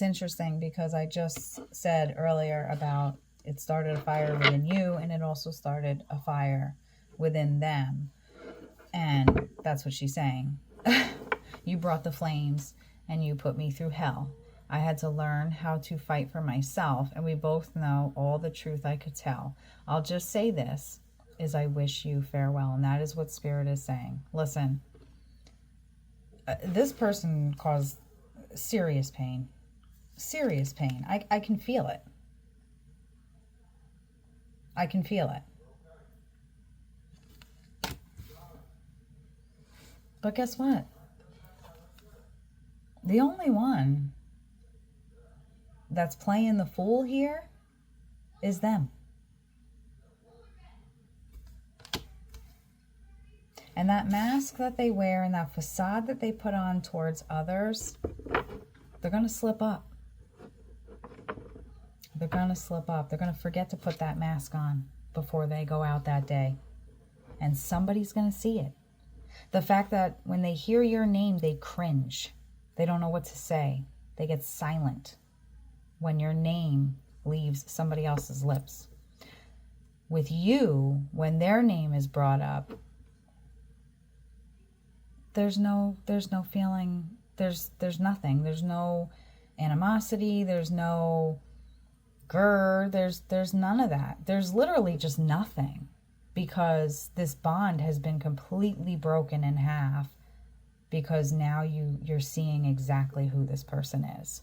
interesting because I just said earlier about it started a fire within you, and it also started a fire within them. And that's what she's saying. You brought the flames and you put me through hell. I had to learn how to fight for myself, and we both know all the truth I could tell. I'll just say this, is I wish you farewell. And that is what Spirit is saying. Listen, this person caused serious pain. Serious pain. I can feel it. I can feel it. But guess what? The only one that's playing the fool here is them. And that mask that they wear and that facade that they put on towards others, they're going to slip up. They're going to slip up. They're going to forget to put that mask on before they go out that day. And somebody's going to see it. The fact that when they hear your name, they cringe. They don't know what to say. They get silent when your name leaves somebody else's lips. With you, when their name is brought up, there's no feeling, there's nothing. There's no animosity, there's no there's none of that. There's literally just nothing, because this bond has been completely broken in half, because now you're seeing exactly who this person is.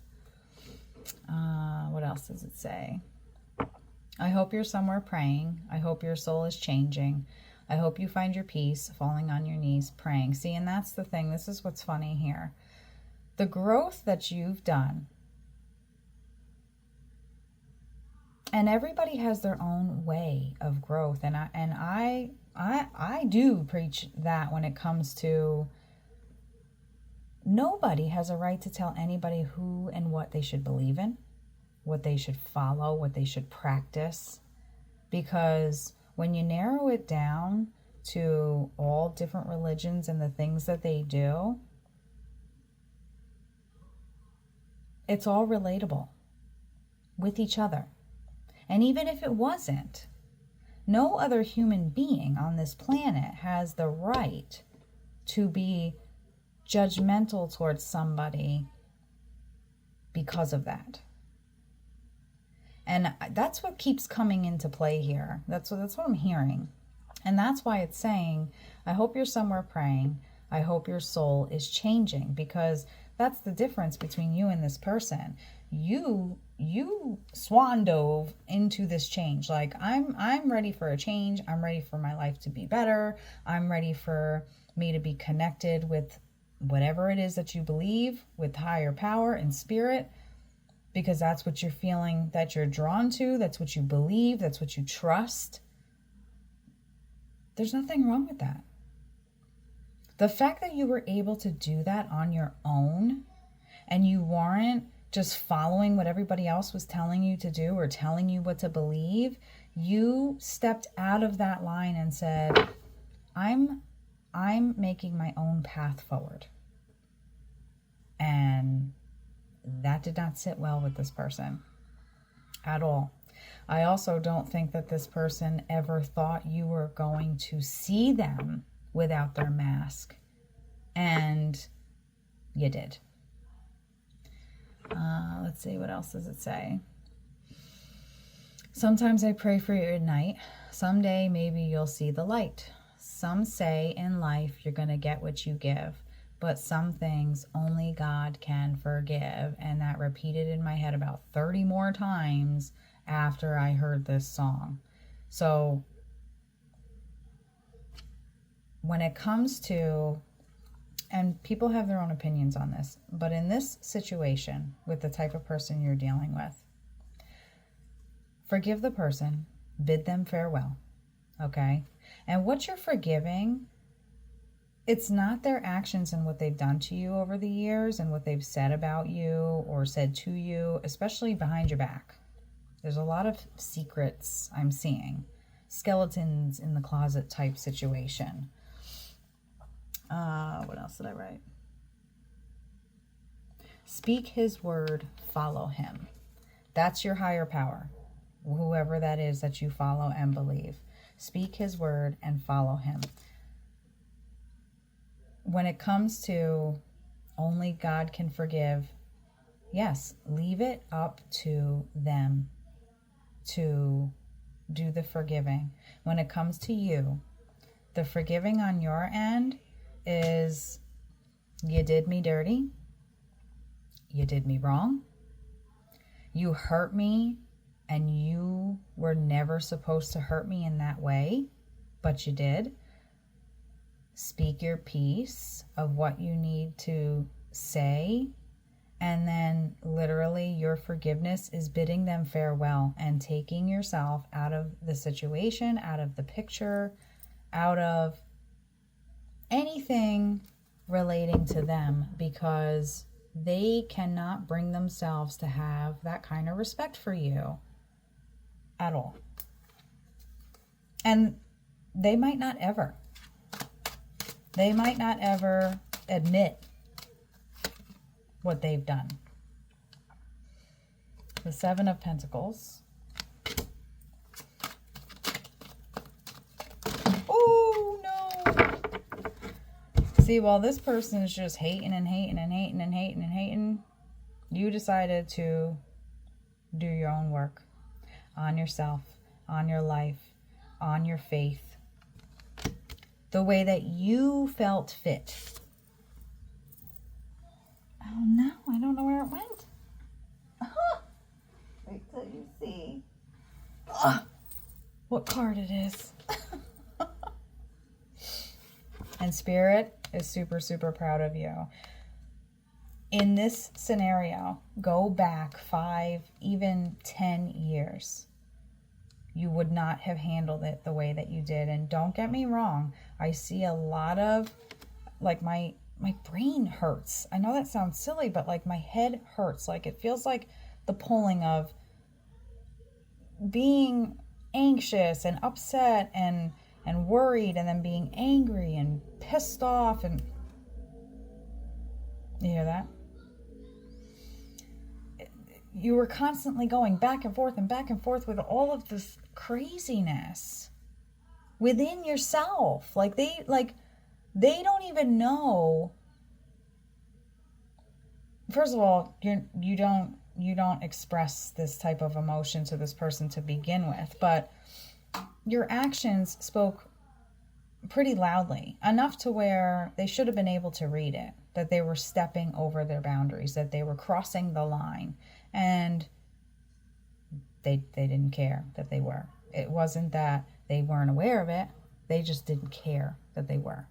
What else does it say? I hope you're somewhere praying. I hope your soul is changing. I hope you find your peace, falling on your knees, praying. See, and that's the thing. This is what's funny here. The growth that you've done, and everybody has their own way of growth, and I do preach that when it comes to nobody has a right to tell anybody who and what they should believe in, what they should follow, what they should practice, because when you narrow it down to all different religions and the things that they do, it's all relatable with each other. And even if it wasn't, no other human being on this planet has the right to be judgmental towards somebody because of that. And that's what keeps coming into play here. That's what I'm hearing. And that's why it's saying, I hope you're somewhere praying. I hope your soul is changing, because that's the difference between you and this person. You swan dove into this change. Like, I'm ready for a change. I'm ready for my life to be better. I'm ready for me to be connected with whatever it is that you believe, with higher power and spirit, because that's what you're feeling that you're drawn to. That's what you believe. That's what you trust. There's nothing wrong with that. The fact that you were able to do that on your own, and you weren't just following what everybody else was telling you to do or telling you what to believe, you stepped out of that line and said, I'm making my own path forward. And that did not sit well with this person at all. I also don't think that this person ever thought you were going to see them without their mask. And you did. Let's see, what else does it say? Sometimes I pray for you at night. Someday maybe you'll see the light. Some say in life you're going to get what you give, but some things only God can forgive. And that repeated in my head about 30 more times after I heard this song. So when it comes to, and people have their own opinions on this, but in this situation with the type of person you're dealing with, forgive the person, bid them farewell, okay? And what you're forgiving, it's not their actions and what they've done to you over the years and what they've said about you or said to you, especially behind your back. There's a lot of secrets I'm seeing. Skeletons in the closet type situation. What else did I write? Speak his word, follow him. That's your higher power, whoever that is that you follow and believe. Speak his word and follow him. When it comes to only God can forgive, yes, leave it up to them to do the forgiving. When it comes to you, the forgiving on your end is, you did me dirty. You did me wrong. You hurt me, and you were never supposed to hurt me in that way, but you did. Speak your piece of what you need to say, and then literally your forgiveness is bidding them farewell and taking yourself out of the situation, out of the picture, out of anything relating to them, because they cannot bring themselves to have that kind of respect for you at all. And they might not ever. They might not ever admit what they've done. The Seven of Pentacles. Oh, no. See, while this person is just hating and hating and hating and hating and hating, you decided to do your own work on yourself, on your life, on your faith, the way that you felt fit. Oh no, I don't know where it went. Wait till you see what card it is. And Spirit is super, super proud of you. In this scenario, go back 5, even 10 years. You would not have handled it the way that you did. And don't get me wrong, I see a lot of, like, my brain hurts. I know that sounds silly, but like my head hurts. Like it feels like the pulling of being anxious and upset and worried, and then being angry and pissed off. And you hear that? You were constantly going back and forth with all of this craziness within yourself. Like they don't even know. First of all, you don't express this type of emotion to this person to begin with, but your actions spoke pretty loudly, enough to where they should have been able to read it, that they were stepping over their boundaries, that they were crossing the line, and they didn't care that they were. It wasn't that they weren't aware of it, they just didn't care that they were.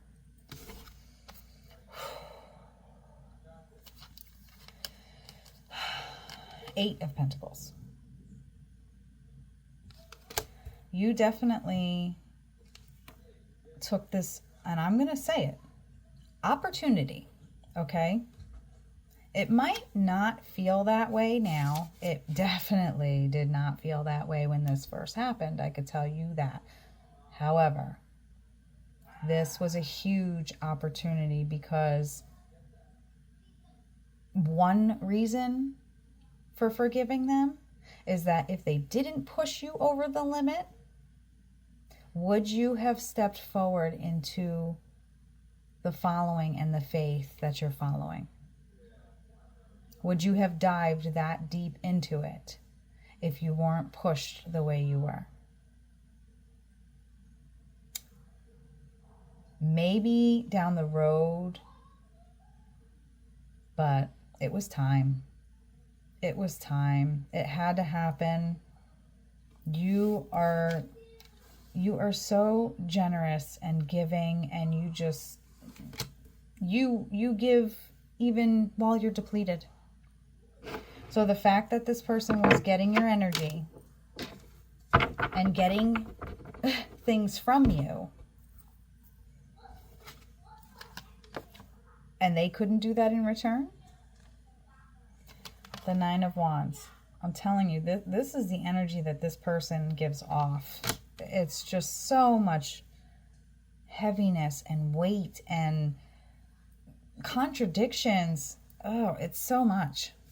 Eight of Pentacles. You definitely took this, and I'm going to say it, opportunity, okay? It might not feel that way now. It definitely did not feel that way when this first happened. I could tell you that. However, this was a huge opportunity, because one reason for forgiving them is that if they didn't push you over the limit, would you have stepped forward into the following and the faith that you're following? Would you have dived that deep into it if you weren't pushed the way you were? Maybe down the road, but it was time. It was time. It had to happen. You are so generous and giving, and you just you give even while you're depleted. So the fact that this person was getting your energy and getting things from you, and they couldn't do that in return. The Nine of Wands. I'm telling you, this is the energy that this person gives off. It's just so much heaviness and weight and contradictions. oh, it's so much.